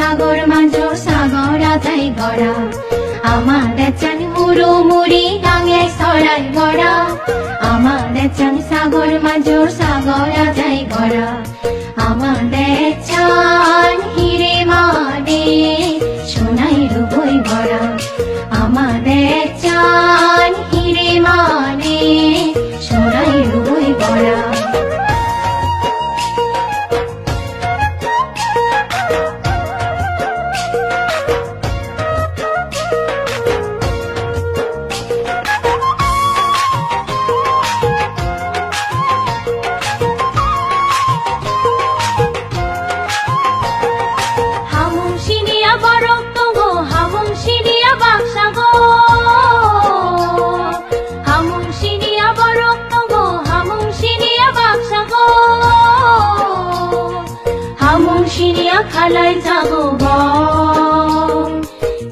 সাগর মাঝর সাগর আদাই গড়া আমাদের চান মুড়ি গাঙে সরাই গড়া আমাদের চান সাগর মাঝর সাগর আদাই গড়া আমাদের চান হিরে মানে সোনাই রূপই গড়া আমাদের চান হিরে মানে সোনাই রূপই গড়া খালাই যাবো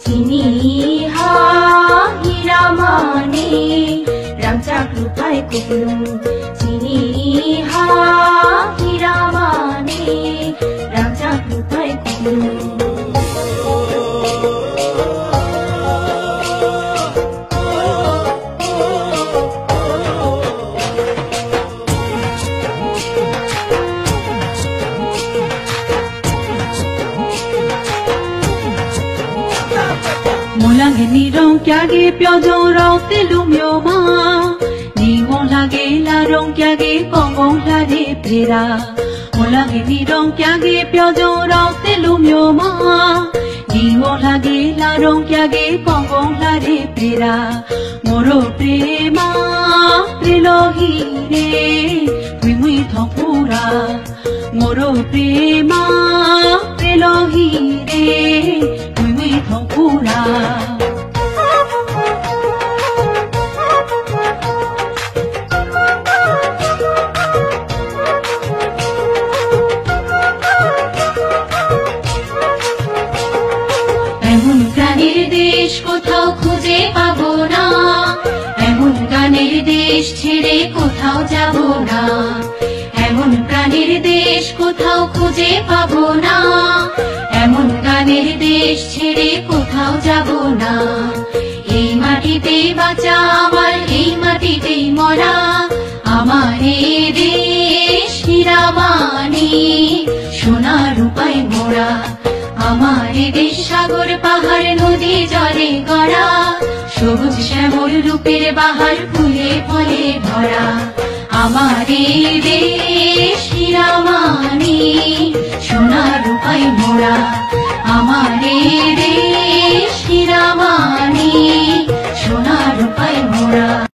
চিনি হীরা মানে রামচাক রূপায় কুকলু চিনি হীরা মানে রামচাক রূপায় কুকলু 몰랑해 니롱 꺄게 뼈저러 뜰루며마 니몰랑해 라롱 꺄게 꽁꽁라리 프리라 몰랑해 니롱 꺄게 뼈저러 뜰루며마 니몰랑해 라롱 꺄게 꽁꽁라리 프리라 모로 프레마 프레로히레 위위 덕푸라 모로 프레마 프레로히레 위위 덕푸라 এমন গানের দেশ কোথাও খুঁজে পাবো না এমন গানের দেশ ছেড়ে কোথাও যাব না এমন প্রাণের দেশ কোথাও খুঁজে পাবো না এমন গানের দেশ ছেড়ে কোথাও যাব না এই মাটিতে বাঁচা আমার এই মাটিতেই মরা আমার এই দেশ হীরা মানে সোনা রূপায় মোড়া আমার দেশ সাগর পাহাড় নদী জলে গড়া সবুজ শ্যামল রূপের বাহার ফুলে ফলে ভরা আমার দেশ হীরা মানে সোনা রূপায় মোড়া আমার